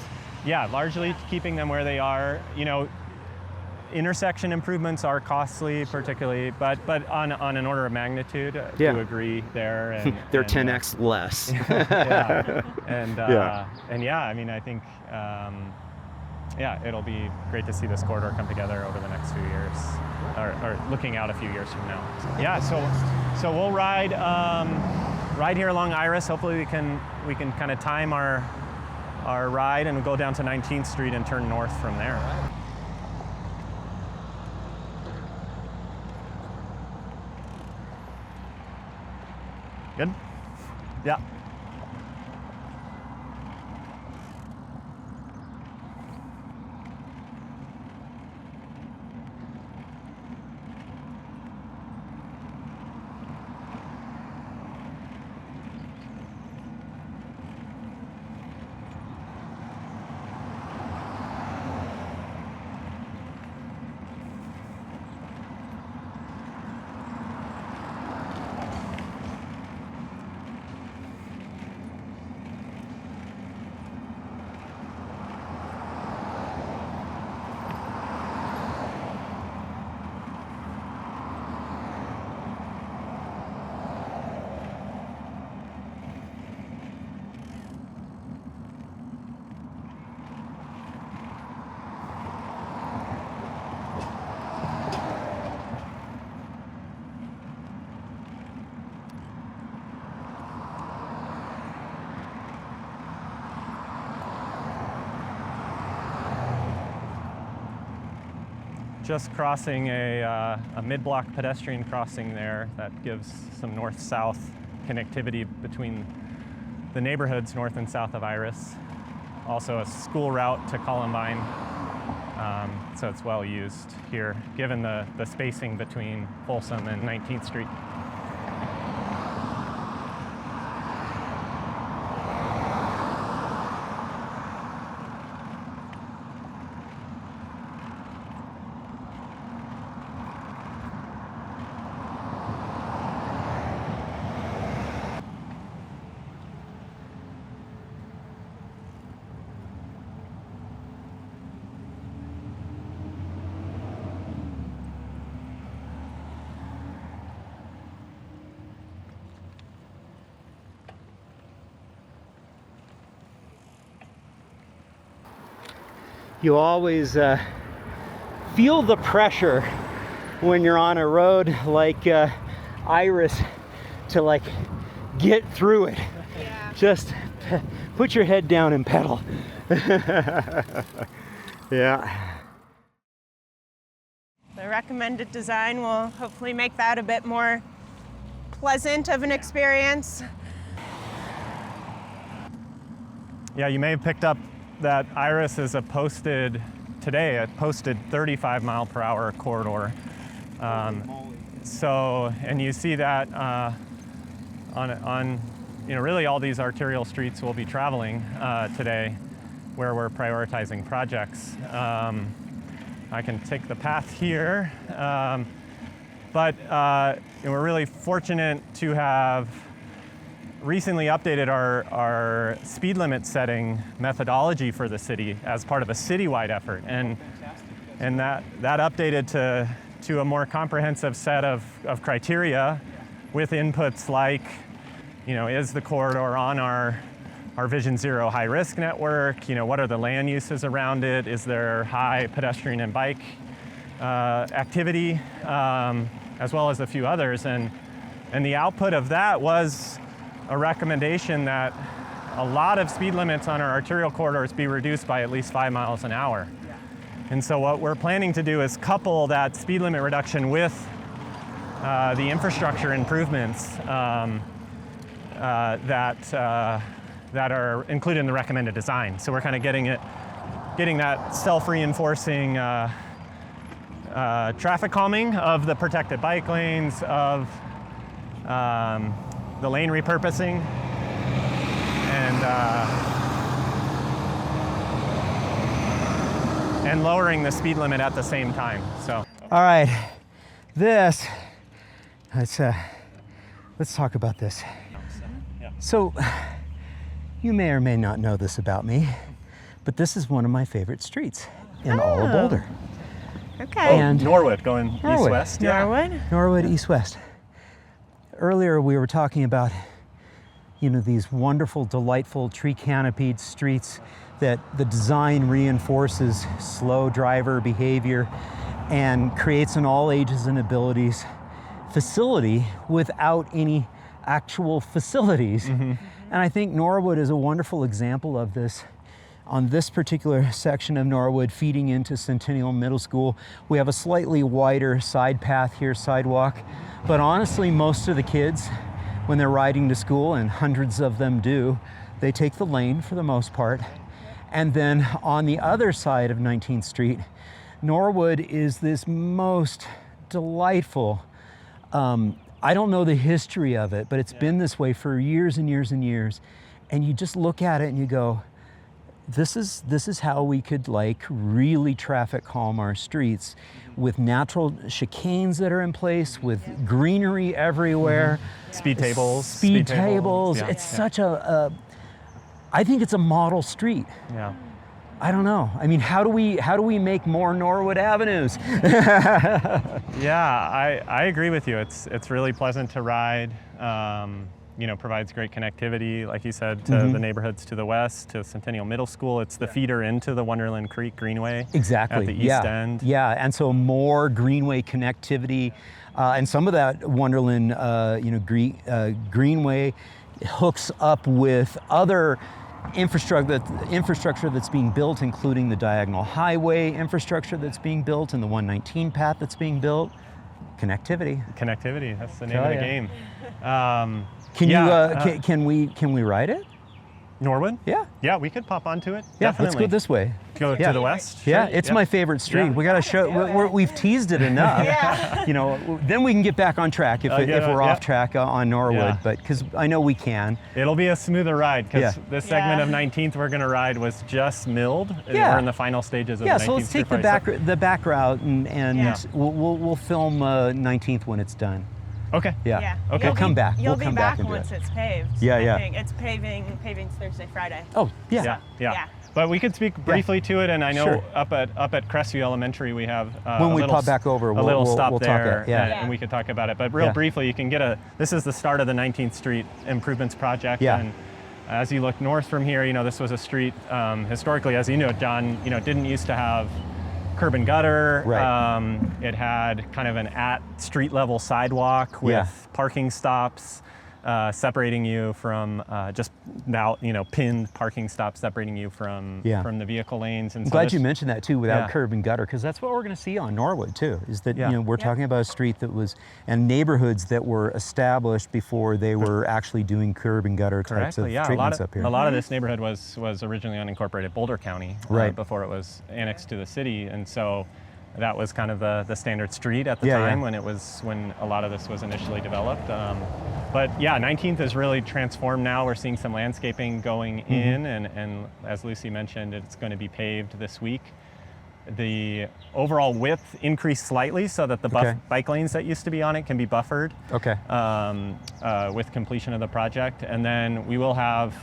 Yeah, largely keeping them where they are. Intersection improvements are costly, particularly, but on an order of magnitude, to agree there. And, they're 10x less. Yeah, and I mean, I think, it'll be great to see this corridor come together over the next few years, or looking out a few years from now. Yeah, so we'll ride here along Iris. Hopefully, we can kind of time our ride and go down to 19th Street and turn north from there. Good? Yeah. Just crossing a mid-block pedestrian crossing there that gives some north-south connectivity between the neighborhoods north and south of Iris. Also a school route to Columbine, so it's well used here, given the spacing between Folsom and 19th Street. You always feel the pressure when you're on a road like Iris to get through it. Yeah. Just put your head down and pedal. Yeah. The recommended design will hopefully make that a bit more pleasant of an experience. Yeah, you may have picked up that Iris is a posted today a posted 35 mile per hour corridor. So, and you see that on really all these arterial streets we'll be traveling today, where we're prioritizing projects. I can take the path here, but we're really fortunate to have recently updated our speed limit setting methodology for the city as part of a citywide effort, and that updated to a more comprehensive set of criteria with inputs like, is the corridor on our Vision Zero high risk network? What are the land uses around it? Is there high pedestrian and bike activity, as well as a few others? And the output of that was a recommendation that a lot of speed limits on our arterial corridors be reduced by at least 5 miles an hour. And so what we're planning to do is couple that speed limit reduction with the infrastructure improvements that are included in the recommended design. So we're kind of getting that self-reinforcing traffic calming of the protected bike lanes, of the lane repurposing, and lowering the speed limit at the same time. So, All right, let's talk about this. So, you may or may not know this about me, but this is one of my favorite streets in all of Boulder. Okay. And Norwood, going Norwood. east-west. Norwood? Norwood, east-west. Earlier we were talking about, these wonderful, delightful, tree-canopied streets that the design reinforces slow driver behavior and creates an all ages and abilities facility without any actual facilities. Mm-hmm. And I think Norwood is a wonderful example of this. On this particular section of Norwood feeding into Centennial Middle School, we have a slightly wider side path here, sidewalk. But honestly, most of the kids, when they're riding to school, and hundreds of them do, they take the lane for the most part. And then on the other side of 19th Street, Norwood is this most delightful, I don't know the history of it, but it's been this way for years and years and years. And you just look at it and you go, this is how we could really traffic calm our streets, with natural chicanes that are in place, with greenery everywhere. Speed tables. Speed tables. Yeah. It's such I think it's a model street. Yeah. I don't know. I mean, how do we make more Norwood Avenues? Yeah, I agree with you. It's really pleasant to ride. Provides great connectivity, like you said, to the neighborhoods to the west, to Centennial Middle School. It's the feeder into the Wonderland Creek Greenway. Exactly. At the east end. Yeah, and so more Greenway connectivity, and some of that Wonderland, Greenway hooks up with other infrastructure that's being built, including the Diagonal Highway infrastructure that's being built and the 119 path that's being built. Connectivity. Connectivity. That's the name of the game. Can we ride it? Norwood? Yeah. Yeah, we could pop onto it. Yeah, Definitely. let's go this way. Go to the west? Yeah, Sure. it's my favorite street. Yeah. We got to show. We've teased it enough. Then we can get back on track if we're off track on Norwood. Yeah. But because I know we can. It'll be a smoother ride because this segment of 19th we're going to ride was just milled. Yeah. We're in the final stages of the 19th. Yeah, so let's take the back route and we'll film 19th when it's done. Okay. Yeah. Okay. We'll come back. You'll We'll be come back back and do once it. it's paved. Yeah, I yeah. think. It's paving's Thursday, Friday. Oh, yeah. Yeah. But we could speak briefly to it, and I know Sure. up at Crestview Elementary we have When a we little pop back over, a little stop we'll there, talk it. Yeah. and we could talk about it. But real briefly, you can get this is the start of the 19th Street Improvements Project. Yeah. And as you look north from here, this was a street historically, as you know, John, didn't used to have curb and gutter. Right. It had kind of an at street level sidewalk with parking stops. separating you from just now, pinned parking stops separating you from the vehicle lanes. And I'm glad you mentioned that too, without curb and gutter, because that's what we're going to see on Norwood too. Is that we're talking about a street that was, and neighborhoods that were established before they were actually doing curb and gutter types of treatments up here. A lot of this neighborhood was originally unincorporated Boulder County, before it was annexed to the city, and so that was kind of the standard street at the time when a lot of this was initially developed. But 19th is really transformed now. We're seeing some landscaping going in, and as Lucy mentioned, it's going to be paved this week. The overall width increased slightly so that the bike lanes that used to be on it can be buffered with completion of the project. And then we will have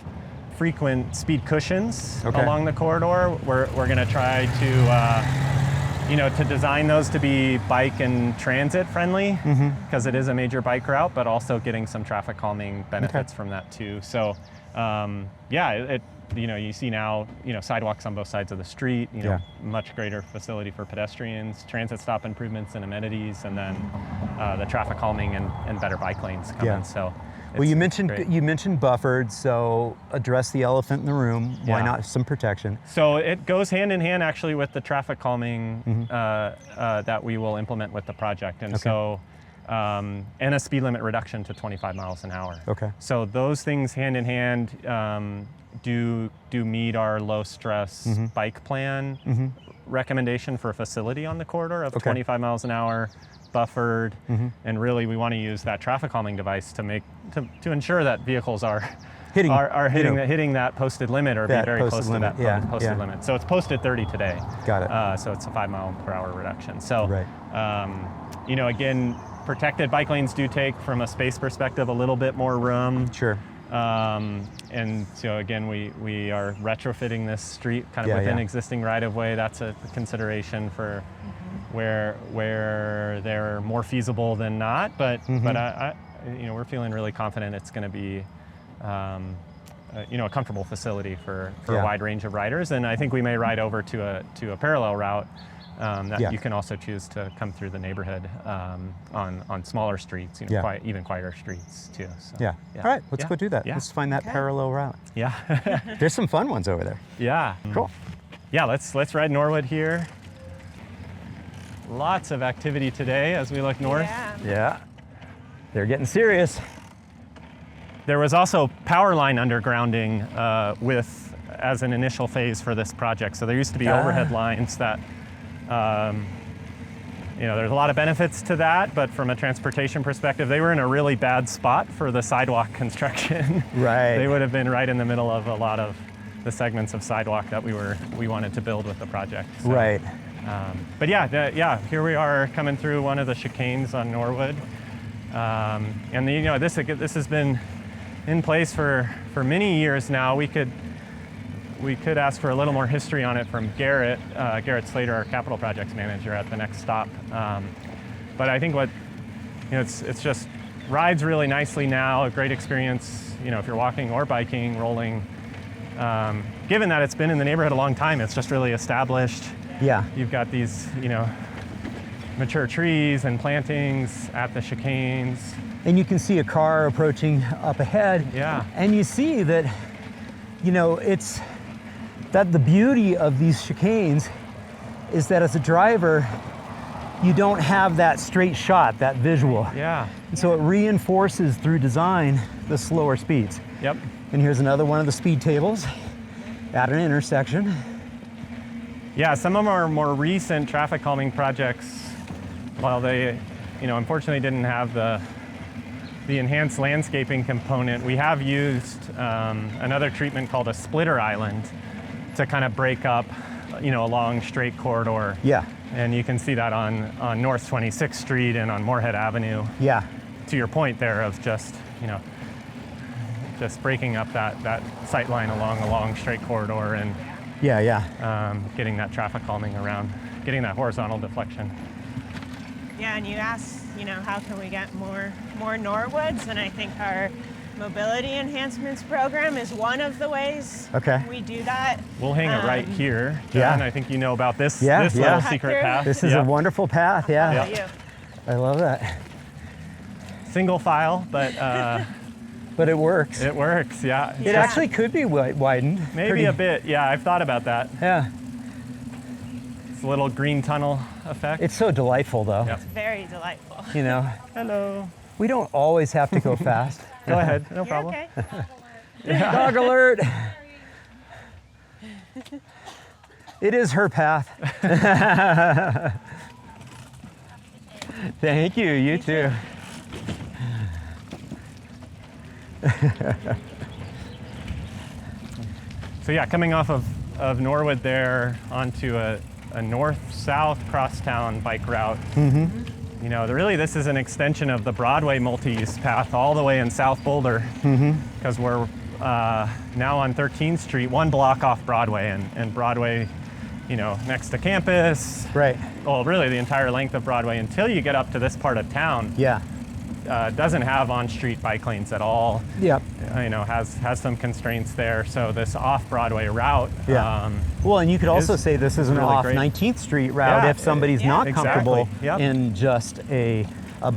frequent speed cushions along the corridor. We're going to try to design those to be bike and transit friendly, because it is a major bike route, but also getting some traffic calming benefits from that too. So, you see now, sidewalks on both sides of the street, much greater facility for pedestrians, transit stop improvements and amenities, and then the traffic calming and better bike lanes coming. So. Well, you mentioned buffered, so address the elephant in the room. Why not some protection? So it goes hand in hand actually with the traffic calming that we will implement with the project, and and a speed limit reduction to 25 miles an hour. Okay. So those things hand in hand do meet our low stress bike plan recommendation for a facility on the corridor of 25 miles an hour. Buffered, and really we want to use that traffic calming device to ensure that vehicles are hitting that posted limit or be very close to that posted limit. So it's posted 30 today. Got it. So it's a 5 mile per hour reduction. So again, protected bike lanes do take, from a space perspective, a little bit more room. Sure. And so again, we are retrofitting this street kind of within existing right-of-way. That's a consideration for where they're more feasible than not. But we're feeling really confident it's going to be a comfortable facility for a wide range of riders. And I think we may ride over to a parallel route that you can also choose to come through the neighborhood on smaller streets, even quieter streets too. So, All right, let's go do that. Yeah. Let's find that parallel route. Yeah. There's some fun ones over there. Yeah. Cool. Yeah, let's ride Norwood here. Lots of activity today as we look north. Yeah. They're getting serious. There was also power line undergrounding as an initial phase for this project. So there used to be overhead lines that there's a lot of benefits to that, but from a transportation perspective, they were in a really bad spot for the sidewalk construction. Right. They would have been right in the middle of a lot of the segments of sidewalk that we wanted to build with the project. So, right. But here we are coming through one of the chicanes on Norwood, and this has been in place for many years now. We could ask for a little more history on it from Garrett Slater, our capital projects manager, at the next stop. But I think it's just rides really nicely now. A great experience, if you're walking or biking, rolling. Given that it's been in the neighborhood a long time, it's just really established. Yeah. You've got these, mature trees and plantings at the chicanes. And you can see a car approaching up ahead. Yeah. And you see that, it's that the beauty of these chicanes is that as a driver, you don't have that straight shot, that visual. Yeah. And so it reinforces through design the slower speeds. Yep. And here's another one of the speed tables at an intersection. Yeah, some of our more recent traffic calming projects, while they, unfortunately didn't have the enhanced landscaping component, we have used another treatment called a splitter island to kind of break up, a long straight corridor. Yeah. And you can see that on North 26th Street and on Moorhead Avenue. Yeah. To your point there of just breaking up that sight line along a long straight corridor and getting that traffic calming around, getting that horizontal deflection. Yeah, and you asked, how can we get more Norwoods? And I think our mobility enhancements program is one of the ways we do that. We'll hang it right here, John. I think you know about this little secret path. This is a wonderful path, Yeah. I love that. Single file, but But it works. It works, yeah. It actually could be widened. Maybe a bit, yeah, I've thought about that. Yeah. It's a little green tunnel effect. It's so delightful, though. Yeah. It's very delightful. You know, Hello. we don't always have to go fast. Go ahead, no You're problem. okay. Dog alert. It is her path. Thank you, you too. So yeah, coming off of Norwood there onto a north-south crosstown bike route. Mm-hmm. You know, really this is an extension of the Broadway multi-use path all the way in South Boulder, because we're now on 13th Street, one block off Broadway, and Broadway, you know, next to campus. Right. Well, really the entire length of Broadway until you get up to this part of town. Yeah. Doesn't have on-street bike lanes at all. Yep. You know, has some constraints there. So this off-Broadway route. Yeah. Well, and you could also is say this is an really off great. 19th Street route Yeah, if somebody's yeah. not Exactly. comfortable Yep. in just a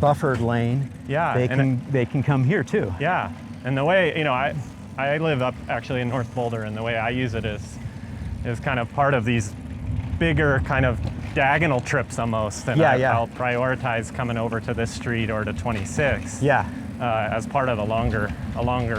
buffered lane. Yeah, They and can they can come here too. Yeah, and the way, you know, I live up actually in North Boulder, and the way I use it is kind of part of these bigger kind of diagonal trips almost. And I'll prioritize coming over to this street or to 26. Yeah. As part of a longer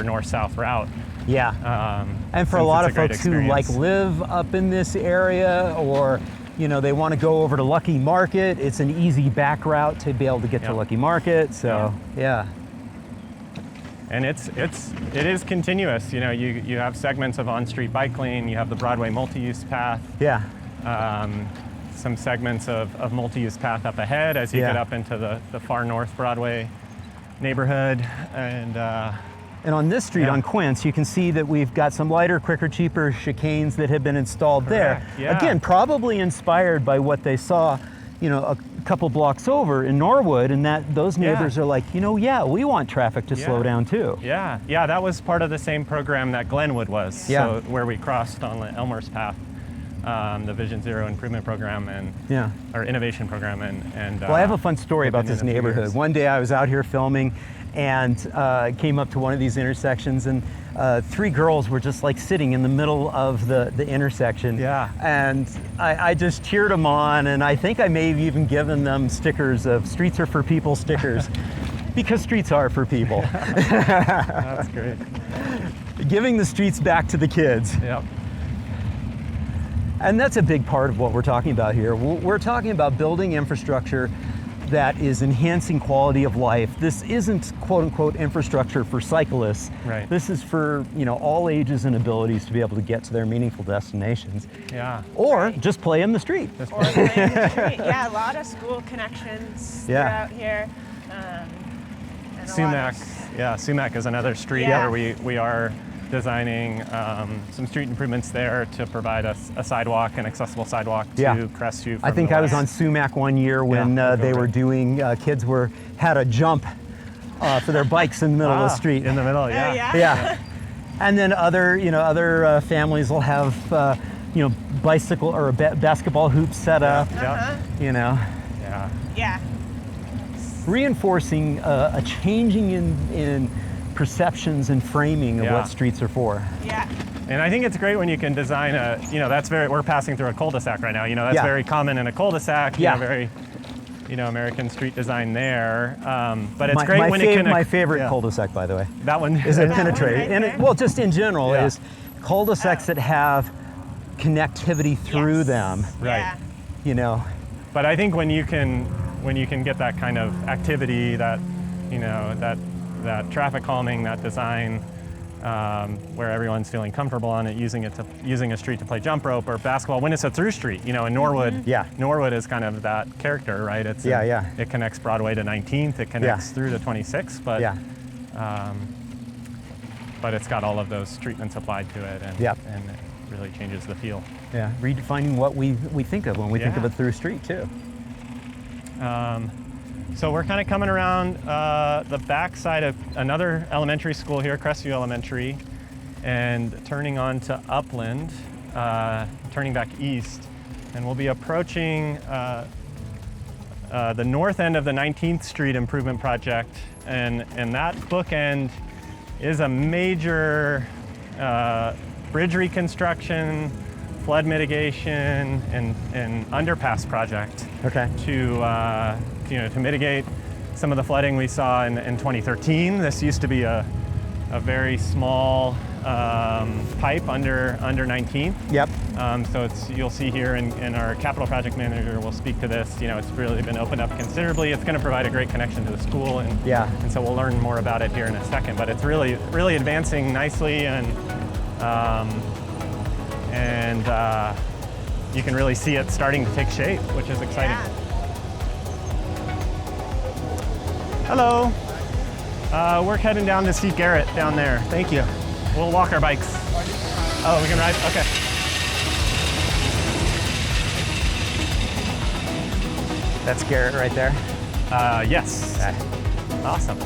north-south route. Yeah. And for a since lot it's of a great folks who like experience. live up in this area, or you know, they want to go over to Lucky Market, it's an easy back route to be able to get to Yeah. Lucky Market. So yeah. And it is continuous. You know, you have segments of on-street bike lane, you have the Broadway multi-use path, Yeah. some segments of multi-use path up ahead as you Yeah. get up into the far north Broadway neighborhood. And And on this street, Yeah. on Quince, you can see that we've got some lighter, quicker, cheaper chicanes that have been installed there. Correct, yeah. Again, probably inspired by what they saw, you know, a couple blocks over in Norwood, and that those neighbors are like, you know, yeah, we want traffic to slow Yeah. down too. yeah, that was part of the same program that Glenwood was. Yeah. So where we crossed on the Elmer's path, the Vision Zero Improvement Program Yeah. or Innovation Program, and Well, I have a fun story we've about been this in a few neighborhood. years. One day I was out here filming and came up to one of these intersections, and three girls were just like sitting in the middle of the intersection. Yeah. And I just cheered them on, and I think I may have even given them stickers of "Streets are for people" stickers, because streets are for people. That's great. Giving the streets back to the kids. Yep. And that's a big part of what we're talking about here. We're talking about building infrastructure that is enhancing quality of life. This isn't quote unquote infrastructure for cyclists. Right. This is for, you know, all ages and abilities to be able to get to their meaningful destinations. Yeah. Or just play in the street. Or playing the street. Yeah, a lot of school connections Yeah. throughout here. And a lot Sumac, of- yeah, Sumac is another street Yeah. where we are designing some street improvements there to provide us a sidewalk, an accessible sidewalk to Yeah. Crestview. I from think the I was west. on Sumac one year when Yeah, they were doing, kids had a jump for their bikes in the middle of the street. In the middle, yeah. Oh, yeah? Yeah. And then other families will have, bicycle or basketball hoops set up, Yeah. you know. Yeah. Yeah. Reinforcing a changing in perceptions and framing of Yeah. what streets are for. Yeah. And I think it's great when you can design we're passing through a cul-de-sac right now. You know, that's Yeah. very common in a cul-de-sac. Yeah. Very, American street design there. But it's great when it can. My favorite yeah. cul-de-sac, by the way, That one. is it That one penetrate. right And there? well, just in general, Yeah. is cul-de-sacs that have connectivity through Yes. them. Right. Yeah. You know. But I think when you can get that kind of activity, that that traffic calming, that design, where everyone's feeling comfortable on it, using a street to play jump rope or basketball when it's a through street. You know, in Norwood, Yeah. Norwood is kind of that character, right? It's Yeah. It connects Broadway to 19th. It connects through to 26th, but Yeah. but it's got all of those treatments applied to it, and Yep. and it really changes the feel. Yeah. Redefining what we think of when we think of Yeah. a through street too. So we're kind of coming around the back side of another elementary school here, Crestview Elementary, and turning on to Upland, turning back east. And we'll be approaching the north end of the 19th Street Improvement Project. And that bookend is a major bridge reconstruction, flood mitigation, and underpass project Okay. to mitigate some of the flooding we saw in 2013. This used to be a very small pipe under 19th. Yep. So you'll see here, and our capital project manager will speak to this. It's really been opened up considerably. It's going to provide a great connection to the school, and so we'll learn more about it here in a second. But it's really advancing nicely, and you can really see it starting to take shape, which is exciting. Yeah. Hello. We're heading down to see Garrett down there. Thank you. We'll walk our bikes. Oh, we can ride? Okay. That's Garrett right there. Yes. Okay. Awesome.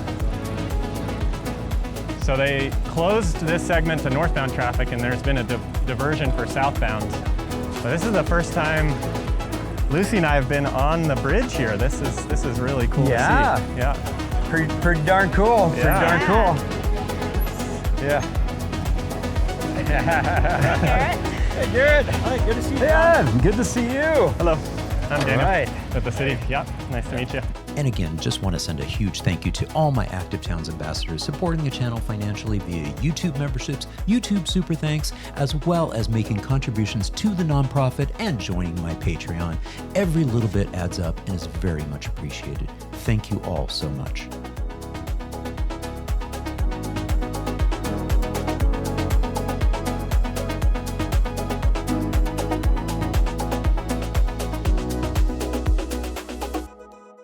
So they closed this segment to northbound traffic, and there's been a diversion for southbound. So this is the first time Lucy and I have been on the bridge here. This is really cool Yeah. to see. Yeah. Pretty darn cool. Pretty Yeah. darn cool. Yeah. Garrett? Hey, Garrett. Hi, good to see you. Yeah, good to see you. Hello. I'm Daniel. All right. At the city. Yeah. Nice to meet you. And again, just want to send a huge thank you to all my Active Towns ambassadors supporting the channel financially via YouTube memberships, YouTube super thanks, as well as making contributions to the nonprofit and joining my Patreon. Every little bit adds up and is very much appreciated. Thank you all so much.